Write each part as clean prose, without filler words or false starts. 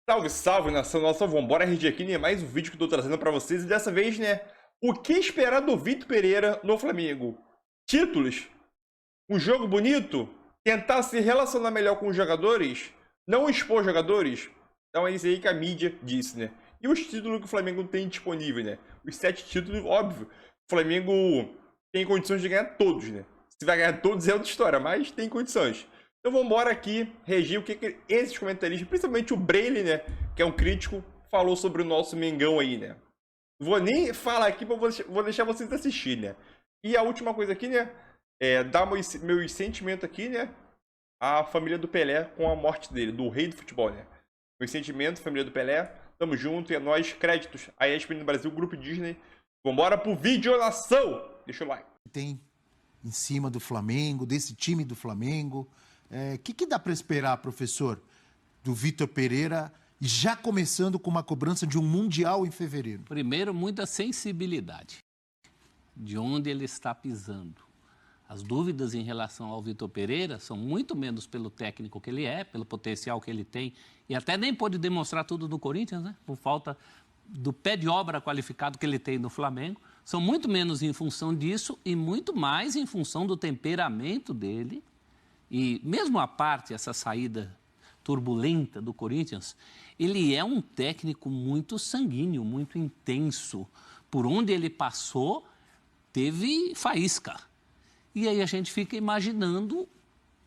Salve, salve, nação nossa, vambora RG aqui, né? Mais um vídeo que eu tô trazendo pra vocês. E dessa vez, né, o que esperar do Vitor Pereira no Flamengo? Títulos? Um jogo bonito? Tentar se relacionar melhor com os jogadores? Não expor jogadores? Então é isso aí que a mídia disse, né? E os títulos que o Flamengo tem disponível, né? Os 7 títulos, óbvio. O Flamengo tem condições de ganhar todos, né? Se vai ganhar todos é outra história, mas tem condições. Então vamos embora aqui regir o que esses comentaristas, principalmente o Breyle, né, que é um crítico, falou sobre o nosso Mengão aí, né. Vou nem falar aqui, vou deixar vocês assistir, né. E a última coisa aqui, né, dar meus sentimentos aqui, né, à família do Pelé com a morte dele, do rei do futebol, né. Meus sentimentos, família do Pelé, tamo junto, e é nóis, créditos a ESPN no Brasil, Grupo Disney. Vambora pro vídeo, nação! Deixa o like. Tem em cima do Flamengo, desse time do Flamengo. Que dá para esperar, professor, do Vitor Pereira, já começando com uma cobrança de um Mundial em fevereiro? Primeiro, muita sensibilidade de onde ele está pisando. As dúvidas em relação ao Vitor Pereira são muito menos pelo técnico que ele é, pelo potencial que ele tem, e até nem pôde demonstrar tudo no Corinthians, né? Por falta do pé de obra qualificado que ele tem no Flamengo. São muito menos em função disso e muito mais em função do temperamento dele. E mesmo à parte essa saída turbulenta do Corinthians, ele é um técnico muito sanguíneo, muito intenso. Por onde ele passou, teve faísca. E aí a gente fica imaginando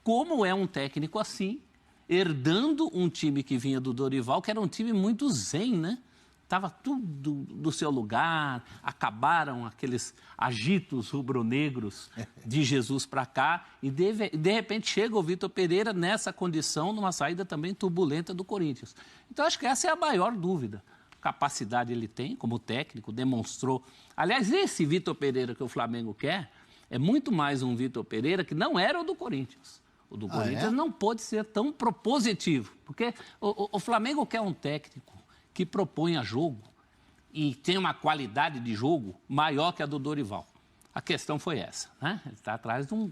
como é um técnico assim, herdando um time que vinha do Dorival, que era um time muito zen, né? Estava tudo do seu lugar, acabaram aqueles agitos rubro-negros de Jesus para cá e de repente chega o Vitor Pereira nessa condição, numa saída também turbulenta do Corinthians. Então acho que essa é a maior dúvida. Capacidade ele tem como técnico, demonstrou. Aliás, esse Vitor Pereira que o Flamengo quer é muito mais um Vitor Pereira que não era o do Corinthians. O do Corinthians não pode ser tão propositivo, porque o Flamengo quer um técnico que propõe a jogo e tem uma qualidade de jogo maior que a do Dorival. A questão foi essa, né? Ele está atrás de um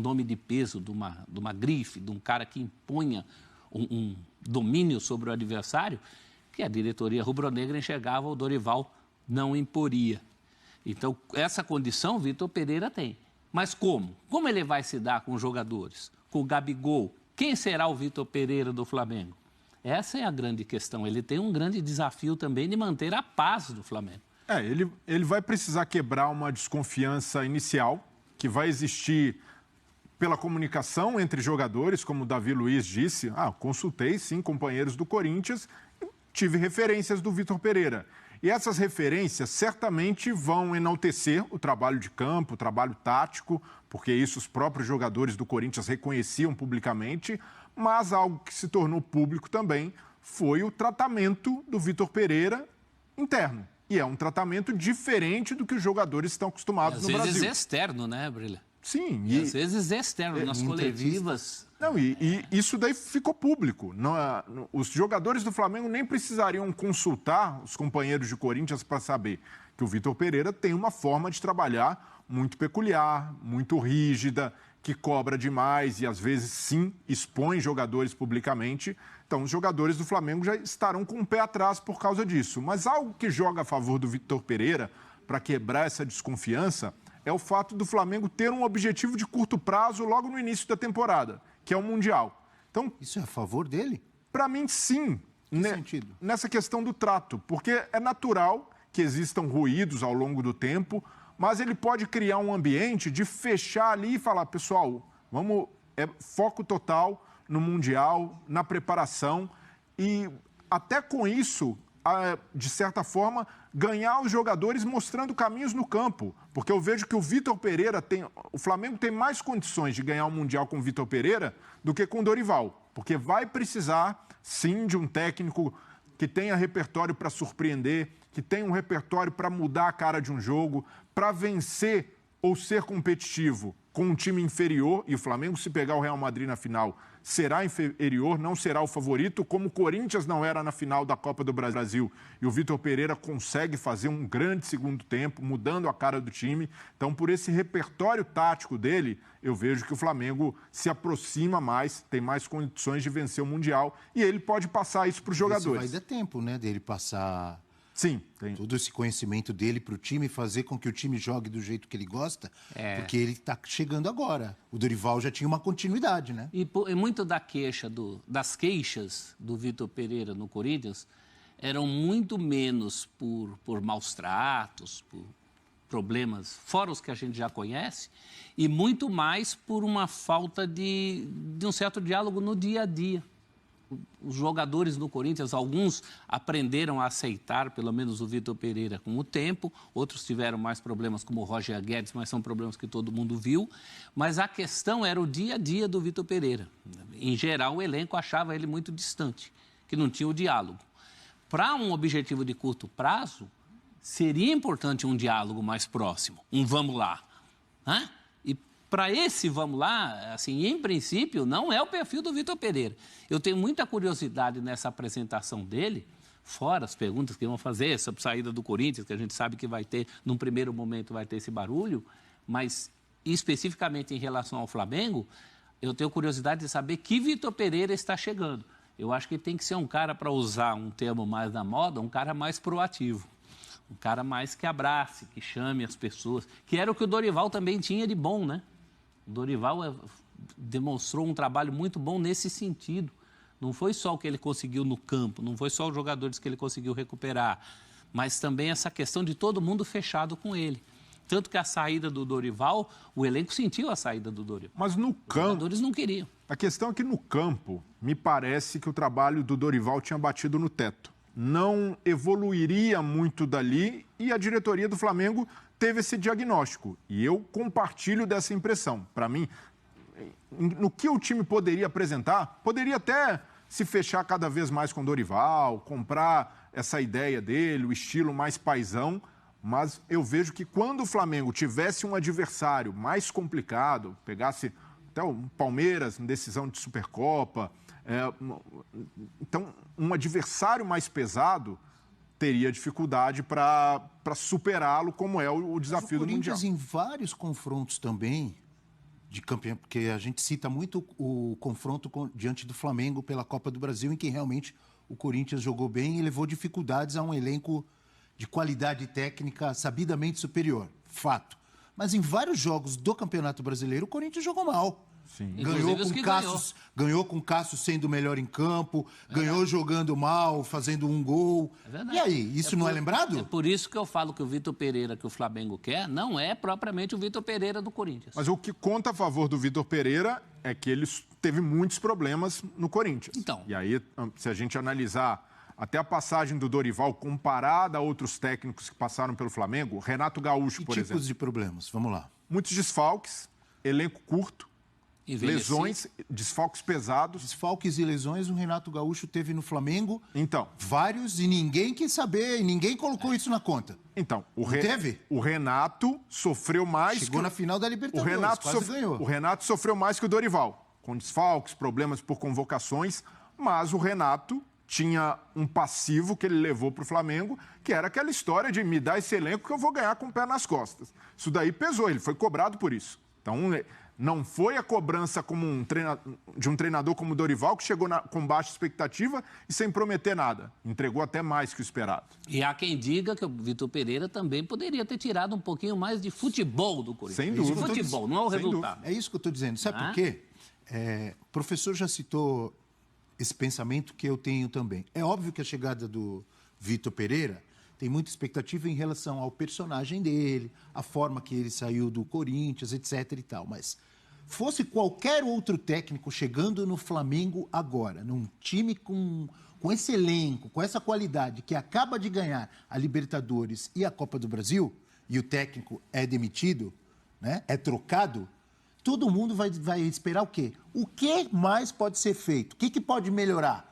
nome de peso, de uma grife, de um cara que imponha um domínio sobre o adversário, que a diretoria rubro-negra enxergava, o Dorival não imporia. Então, essa condição o Vitor Pereira tem. Mas como? Como ele vai se dar com os jogadores? Com o Gabigol? Quem será o Vitor Pereira do Flamengo? Essa é a grande questão. Ele tem um grande desafio também de manter a paz do Flamengo. Ele vai precisar quebrar uma desconfiança inicial que vai existir pela comunicação entre jogadores, como o Davi Luiz disse. Consultei, sim, companheiros do Corinthians, tive referências do Vitor Pereira. E essas referências certamente vão enaltecer o trabalho de campo, o trabalho tático, porque isso os próprios jogadores do Corinthians reconheciam publicamente, mas algo que se tornou público também foi o tratamento do Vitor Pereira interno. E é um tratamento diferente do que os jogadores estão acostumados no Brasil. Às vezes externo, né, Brilha? Sim. E às vezes externo, nas coletivas. Não, e isso daí ficou público. Os jogadores do Flamengo nem precisariam consultar os companheiros de Corinthians para saber que o Vitor Pereira tem uma forma de trabalhar muito peculiar, muito rígida, que cobra demais e, às vezes, sim, expõe jogadores publicamente. Então, os jogadores do Flamengo já estarão com o pé atrás por causa disso. Mas algo que joga a favor do Vitor Pereira, para quebrar essa desconfiança, é o fato do Flamengo ter um objetivo de curto prazo logo no início da temporada, que é o Mundial. Então, isso é a favor dele? Para mim, sim. Que sentido? Nessa questão do trato, porque é natural que existam ruídos ao longo do tempo, mas ele pode criar um ambiente de fechar ali e falar, pessoal, foco total no Mundial, na preparação e até com isso, de certa forma, ganhar os jogadores mostrando caminhos no campo. Porque eu vejo que o Vitor Pereira o Flamengo tem mais condições de ganhar o Mundial com o Vitor Pereira do que com o Dorival. Porque vai precisar, sim, de um técnico que tenha repertório para surpreender, que tenha um repertório para mudar a cara de um jogo, para vencer ou ser competitivo com um time inferior, e o Flamengo, se pegar o Real Madrid na final, será inferior, não será o favorito, como o Corinthians não era na final da Copa do Brasil. E o Vitor Pereira consegue fazer um grande segundo tempo, mudando a cara do time. Então, por esse repertório tático dele, eu vejo que o Flamengo se aproxima mais, tem mais condições de vencer o Mundial, e ele pode passar isso para os jogadores. Vai dar tempo, né, dele passar... Sim, tem. Todo esse conhecimento dele para o time, fazer com que o time jogue do jeito que ele gosta, porque ele está chegando agora. O Dorival já tinha uma continuidade, né? E muito das queixas do Vitor Pereira no Corinthians eram muito menos por maus tratos, por problemas, fora os que a gente já conhece, e muito mais por uma falta de um certo diálogo no dia a dia. Os jogadores no Corinthians, alguns aprenderam a aceitar, pelo menos o Vitor Pereira, com o tempo. Outros tiveram mais problemas, como o Roger Guedes, mas são problemas que todo mundo viu. Mas a questão era o dia a dia do Vitor Pereira. Em geral, o elenco achava ele muito distante, que não tinha o diálogo. Para um objetivo de curto prazo, seria importante um diálogo mais próximo, um vamos lá, né? Para esse vamos lá, assim, em princípio, não é o perfil do Vitor Pereira. Eu tenho muita curiosidade nessa apresentação dele, fora as perguntas que vão fazer sobre a saída do Corinthians, que a gente sabe que vai ter, num primeiro momento, vai ter esse barulho, mas especificamente em relação ao Flamengo, eu tenho curiosidade de saber que Vitor Pereira está chegando. Eu acho que tem que ser um cara, para usar um termo mais da moda, um cara mais proativo. Um cara mais que abrace, que chame as pessoas, que era o que o Dorival também tinha de bom, né? O Dorival demonstrou um trabalho muito bom nesse sentido. Não foi só o que ele conseguiu no campo, não foi só os jogadores que ele conseguiu recuperar, mas também essa questão de todo mundo fechado com ele. Tanto que a saída do Dorival, o elenco sentiu a saída do Dorival. Mas no campo... Os jogadores não queriam. A questão é que no campo, me parece que o trabalho do Dorival tinha batido no teto. Não evoluiria muito dali e a diretoria do Flamengo teve esse diagnóstico. E eu compartilho dessa impressão. Para mim, no que o time poderia apresentar, poderia até se fechar cada vez mais com o Dorival, comprar essa ideia dele, o estilo mais paizão, mas eu vejo que quando o Flamengo tivesse um adversário mais complicado, pegasse até o Palmeiras em decisão de Supercopa, então um adversário mais pesado teria dificuldade para superá-lo, como é o desafio do Mundial. O Corinthians, em vários confrontos também de campeão, porque a gente cita muito o confronto diante do Flamengo pela Copa do Brasil, em que realmente o Corinthians jogou bem e levou dificuldades a um elenco de qualidade técnica sabidamente superior. Fato. Mas em vários jogos do Campeonato Brasileiro, o Corinthians jogou mal. Sim. Ganhou com o Cássio sendo o melhor em campo, ganhou jogando mal, fazendo um gol. E aí, isso não é lembrado? É por isso que eu falo que o Vitor Pereira que o Flamengo quer não é propriamente o Vitor Pereira do Corinthians. Mas o que conta a favor do Vitor Pereira é que ele teve muitos problemas no Corinthians. Então. E aí, se a gente analisar até a passagem do Dorival comparada a outros técnicos que passaram pelo Flamengo, Renato Gaúcho, por exemplo. Que tipos de problemas? Vamos lá. Muitos desfalques, elenco curto, lesões, desfalques pesados. Desfalques e lesões o Renato Gaúcho teve no Flamengo. Então. Vários e ninguém quis saber, e ninguém colocou isso na conta. Então, teve? O Renato sofreu mais. Chegou na final da Libertadores, ganhou. O Renato sofreu mais que o Dorival, com desfalques, problemas por convocações, mas o Renato tinha um passivo que ele levou para o Flamengo, que era aquela história de me dar esse elenco que eu vou ganhar com o pé nas costas. Isso daí pesou, ele foi cobrado por isso. Então, não foi a cobrança como de um treinador como o Dorival, que chegou com baixa expectativa e sem prometer nada. Entregou até mais que o esperado. E há quem diga que o Vitor Pereira também poderia ter tirado um pouquinho mais de futebol do Corinthians. Sem dúvida. Futebol, não é o resultado. É isso que eu estou dizendo. Sabe por quê? O professor já citou esse pensamento que eu tenho também. É óbvio que a chegada do Vitor Pereira tem muita expectativa em relação ao personagem dele, a forma que ele saiu do Corinthians, etc. e tal. Mas fosse qualquer outro técnico chegando no Flamengo agora, num time com esse elenco, com essa qualidade, que acaba de ganhar a Libertadores e a Copa do Brasil, e o técnico é demitido, né, é trocado, todo mundo vai esperar o quê? O que mais pode ser feito? O que pode melhorar?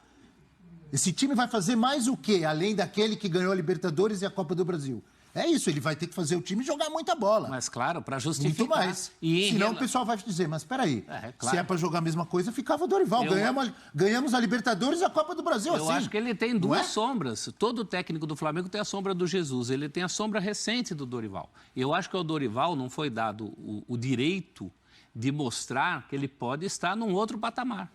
Esse time vai fazer mais o quê, além daquele que ganhou a Libertadores e a Copa do Brasil? É isso, ele vai ter que fazer o time jogar muita bola. Mas claro, para justificar. Muito mais. Senão o pessoal vai dizer, mas peraí, claro. se é para jogar a mesma coisa, ficava o Dorival. Ganhamos a Libertadores e a Copa do Brasil assim. Eu acho que ele tem duas sombras. Todo técnico do Flamengo tem a sombra do Jesus. Ele tem a sombra recente do Dorival. Eu acho que ao Dorival não foi dado o direito de mostrar que ele pode estar num outro patamar.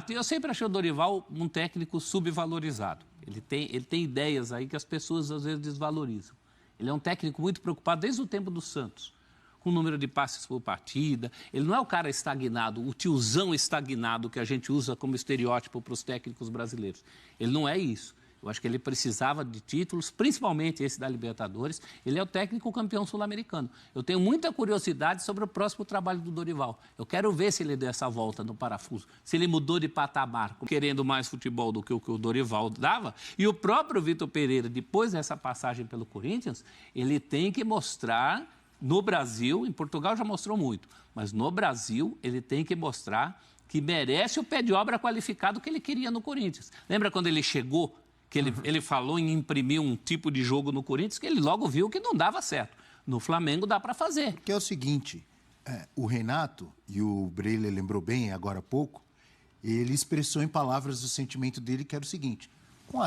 Eu sempre achei o Dorival um técnico subvalorizado. Ele tem ideias aí que as pessoas às vezes desvalorizam. Ele é um técnico muito preocupado desde o tempo do Santos, com o número de passes por partida. Ele não é o cara estagnado, o tiozão estagnado que a gente usa como estereótipo para os técnicos brasileiros. Ele não é isso. Eu acho que ele precisava de títulos, principalmente esse da Libertadores. Ele é o técnico campeão sul-americano. Eu tenho muita curiosidade sobre o próximo trabalho do Dorival. Eu quero ver se ele deu essa volta no parafuso, se ele mudou de patamar, querendo mais futebol do que o Dorival dava. E o próprio Vitor Pereira, depois dessa passagem pelo Corinthians, ele tem que mostrar no Brasil, em Portugal já mostrou muito, mas no Brasil ele tem que mostrar que merece o pé de obra qualificado que ele queria no Corinthians. Lembra quando ele chegou? Que ele falou em imprimir um tipo de jogo no Corinthians que ele logo viu que não dava certo. No Flamengo dá para fazer. Porque é o seguinte, o Renato, e o Breyle lembrou bem agora há pouco, ele expressou em palavras o sentimento dele, que era o seguinte: com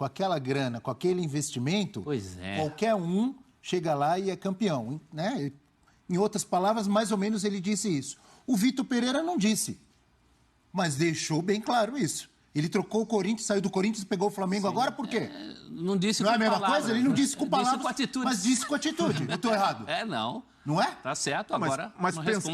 aquela grana, com aquele investimento, qualquer um chega lá e é campeão, né? Em outras palavras, mais ou menos ele disse isso. O Vitor Pereira não disse, mas deixou bem claro isso. Ele trocou o Corinthians, saiu do Corinthians e pegou o Flamengo. Sim. Agora por quê? Não disse com palavras. Não é a mesma palavras, coisa? Ele não disse com palavras, disse com atitude. Mas disse com atitude. Eu estou errado. Não. Não é? Tá certo, agora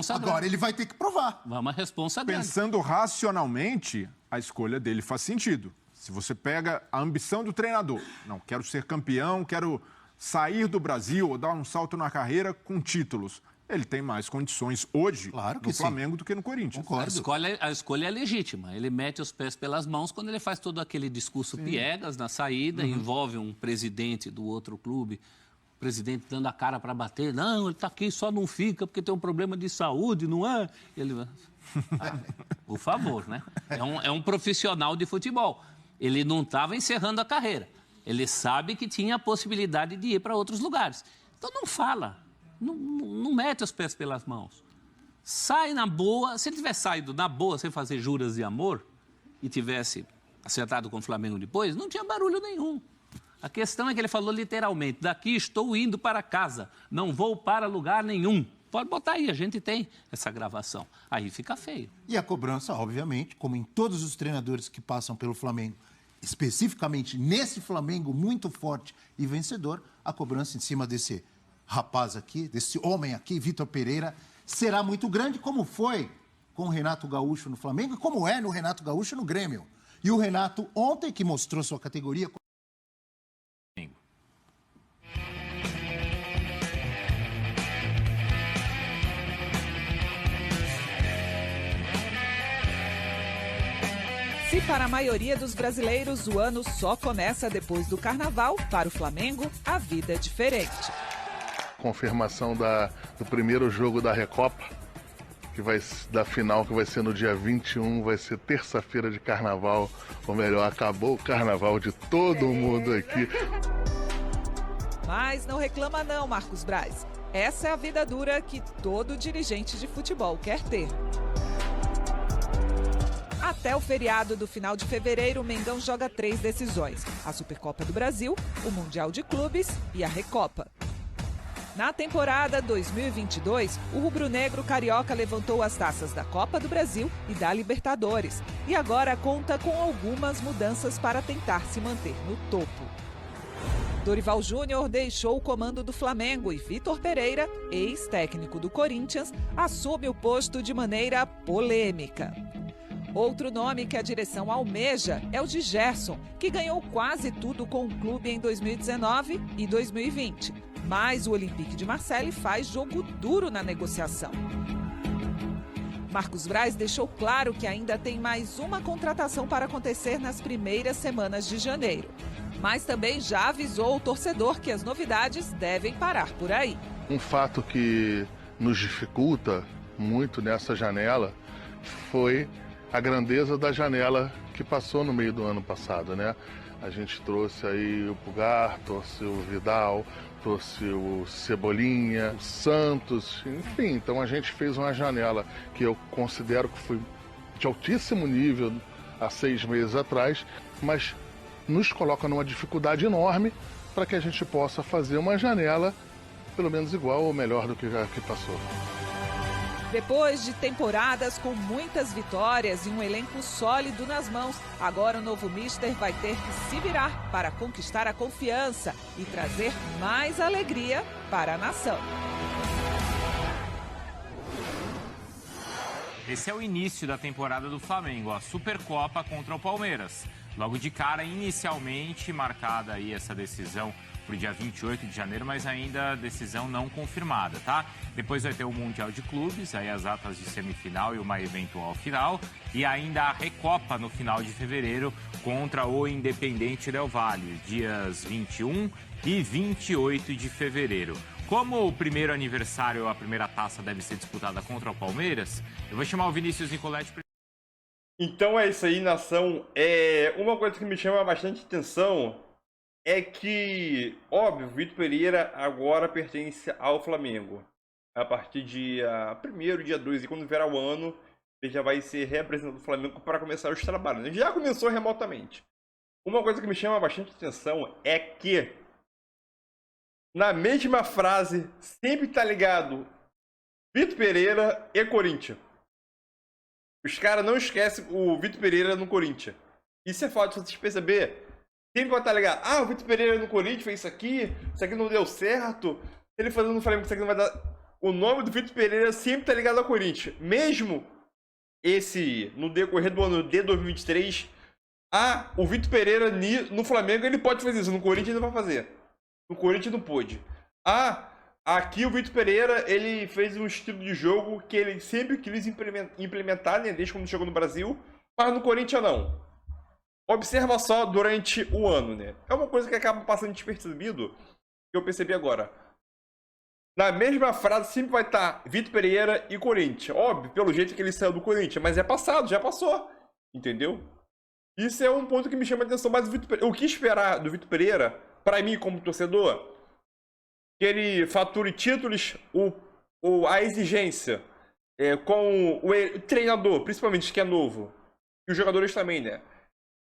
agora ele vai ter que provar. Uma responsa grande. Pensando racionalmente, a escolha dele faz sentido. Se você pega a ambição do treinador, não, quero ser campeão, quero sair do Brasil ou dar um salto na carreira com títulos. Ele tem mais condições hoje no Flamengo do que no Corinthians. A escolha é legítima. Ele mete os pés pelas mãos quando ele faz todo aquele discurso piegas na saída, envolve um presidente do outro clube, o presidente dando a cara para bater. Não, ele está aqui, só não fica porque tem um problema de saúde, não é? Ele... por favor, né? É um profissional de futebol. Ele não estava encerrando a carreira. Ele sabe que tinha a possibilidade de ir para outros lugares. Então não fala. Não mete os pés pelas mãos. Sai na boa. Se ele tivesse saído na boa sem fazer juras de amor e tivesse acertado com o Flamengo depois, não tinha barulho nenhum. A questão é que ele falou literalmente: daqui estou indo para casa, não vou para lugar nenhum. Pode botar aí, a gente tem essa gravação. Aí fica feio. E a cobrança, obviamente, como em todos os treinadores que passam pelo Flamengo, especificamente nesse Flamengo muito forte e vencedor, a cobrança em cima desse rapaz aqui, desse homem aqui, Vitor Pereira, será muito grande, como foi com o Renato Gaúcho no Flamengo e como é no Renato Gaúcho no Grêmio. E o Renato ontem, que mostrou sua categoria... Se para a maioria dos brasileiros o ano só começa depois do Carnaval, para o Flamengo a vida é diferente. Confirmação do primeiro jogo da Recopa, da final, que vai ser no dia 21, vai ser terça-feira de Carnaval, ou melhor, acabou o Carnaval de todo mundo aqui. Mas não reclama não, Marcos Braz. Essa é a vida dura que todo dirigente de futebol quer ter. Até o feriado do final de fevereiro, o Mengão joga 3 decisões: a Supercopa do Brasil, o Mundial de Clubes e a Recopa. Na temporada 2022, o rubro-negro carioca levantou as taças da Copa do Brasil e da Libertadores e agora conta com algumas mudanças para tentar se manter no topo. Dorival Júnior deixou o comando do Flamengo e Vitor Pereira, ex-técnico do Corinthians, assume o posto de maneira polêmica. Outro nome que a direção almeja é o de Gerson, que ganhou quase tudo com o clube em 2019 e 2020. Mas o Olympique de Marseille faz jogo duro na negociação. Marcos Braz deixou claro que ainda tem mais uma contratação para acontecer nas primeiras semanas de janeiro. Mas também já avisou o torcedor que as novidades devem parar por aí. Um fato que nos dificulta muito nessa janela foi a grandeza da janela que passou no meio do ano passado, né? A gente trouxe aí o Pulgar, trouxe o Vidal, trouxe o Cebolinha, o Santos, enfim. Então a gente fez uma janela que eu considero que foi de altíssimo nível há 6 meses atrás, mas nos coloca numa dificuldade enorme para que a gente possa fazer uma janela pelo menos igual ou melhor do que a que passou. Depois de temporadas com muitas vitórias e um elenco sólido nas mãos, agora o novo mister vai ter que se virar para conquistar a confiança e trazer mais alegria para a nação. Esse é o início da temporada do Flamengo, a Supercopa contra o Palmeiras. Logo de cara, inicialmente marcada aí essa decisão para o dia 28 de janeiro, mas ainda decisão não confirmada, tá? Depois vai ter o Mundial de Clubes, aí as datas de semifinal e uma eventual final, e ainda a Recopa no final de fevereiro contra o Independente Del Valle, dias 21 e 28 de fevereiro. Como o primeiro aniversário, a primeira taça deve ser disputada contra o Palmeiras, eu vou chamar o Vinícius Nicoletti. Então é isso aí, nação. Uma coisa que me chama bastante atenção é que, óbvio, Vitor Pereira agora pertence ao Flamengo. A partir dia 1º, dia 2, e quando virar o ano, ele já vai ser representante do Flamengo para começar os trabalhos. Ele já começou remotamente. Uma coisa que me chama bastante atenção é que, na mesma frase, sempre tá ligado Vitor Pereira e Corinthians. Os caras não esquecem o Vitor Pereira no Corinthians. Isso é fato, se vocês perceberem. Sempre vai estar ligado. Ah, o Vitor Pereira no Corinthians fez isso aqui não deu certo. Ele fazendo no Flamengo, isso aqui não vai dar. O nome do Vitor Pereira sempre tá ligado ao Corinthians. Mesmo no decorrer do ano de 2023, o Vitor Pereira no Flamengo ele pode fazer isso. No Corinthians ele não vai fazer. No Corinthians não pôde. Aqui o Vitor Pereira, ele fez um estilo de jogo que ele sempre quis implementar, né, desde quando chegou no Brasil, mas no Corinthians não. Observa só durante o ano, né? É uma coisa que acaba passando despercebido, que eu percebi agora. Na mesma frase sempre vai estar Vitor Pereira e Corinthians. Óbvio, pelo jeito que ele saiu do Corinthians, mas é passado, já passou. Entendeu? Isso é um ponto que me chama a atenção. Mas o que esperar do Vitor Pereira, para mim como torcedor, que ele fature títulos, a exigência com o treinador, principalmente, que é novo, e os jogadores também, né?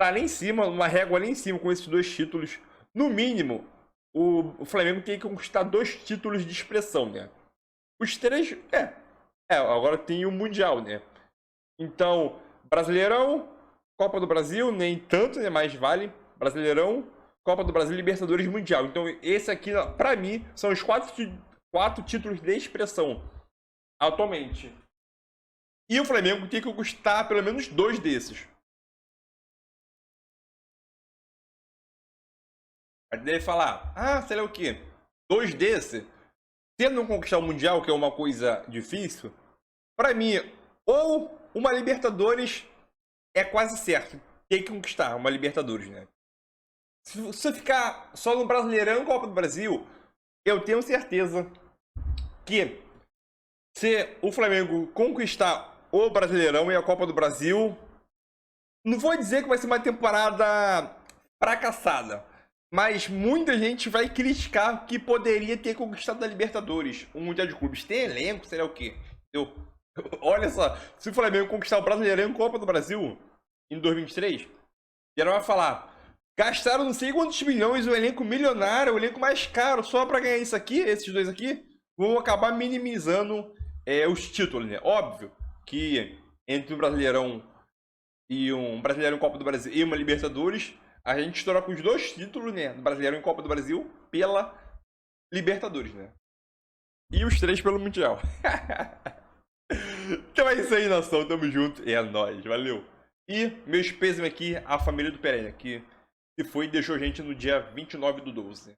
Tá lá em cima, uma régua lá em cima com esses 2 títulos. No mínimo, o Flamengo tem que conquistar 2 títulos de expressão, né? Os 3, agora tem o Mundial, né? Então, Brasileirão, Copa do Brasil, nem tanto, né? Mas vale. Brasileirão, Copa do Brasil, Libertadores, Mundial. Então, esse aqui, pra mim, são os 4 títulos de expressão atualmente. E o Flamengo tem que conquistar pelo menos 2 desses. Aí deve falar, sei lá o quê? 2 desses? Se não conquistar o Mundial, que é uma coisa difícil, pra mim, ou uma Libertadores é quase certo. Tem que conquistar uma Libertadores, né? Se você ficar só no Brasileirão e Copa do Brasil, eu tenho certeza que se o Flamengo conquistar o Brasileirão e a Copa do Brasil, não vou dizer que vai ser uma temporada fracassada, mas muita gente vai criticar que poderia ter conquistado a Libertadores, o Mundial de Clubes. Tem elenco, sei lá o quê. Olha só, se o Flamengo conquistar o Brasileirão e a Copa do Brasil em 2023, ela vai falar, gastaram não sei quantos milhões, o elenco milionário, o elenco mais caro, só para ganhar isso aqui, esses 2 aqui, vão acabar minimizando os títulos, né? Óbvio que entre um Brasileirão e um Brasileirão e Copa do Brasil e uma Libertadores, a gente troca os 2 títulos, né? Do Brasileirão e Copa do Brasil pela Libertadores, né? E os 3 pelo Mundial. Então é isso aí, nação. Tamo junto. É nóis. Valeu. E meus pêsames aqui à família do Pereira, que se foi e deixou a gente no dia 29/12.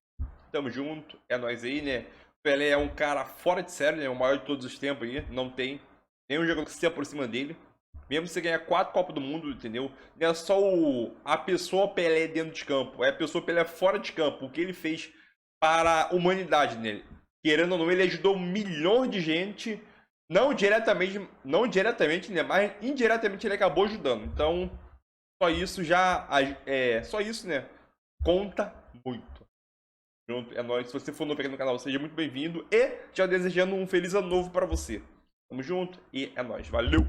Tamo junto. É nóis aí, né? O Pelé é um cara fora de série, né? O maior de todos os tempos aí. Não tem nenhum jogador que se aproxima dele. Mesmo você ganhar 4 Copas do Mundo, entendeu? Não é só a pessoa Pelé dentro de campo. É a pessoa Pelé fora de campo. O que ele fez para a humanidade, né? Querendo ou não, ele ajudou milhões de gente Não diretamente, né? Mas indiretamente ele acabou ajudando. Então, só isso já. Só isso, né? Conta muito. É nóis. Se você for novo aqui no canal, seja muito bem-vindo. E já desejando um feliz ano novo pra você. Tamo junto e é nóis. Valeu!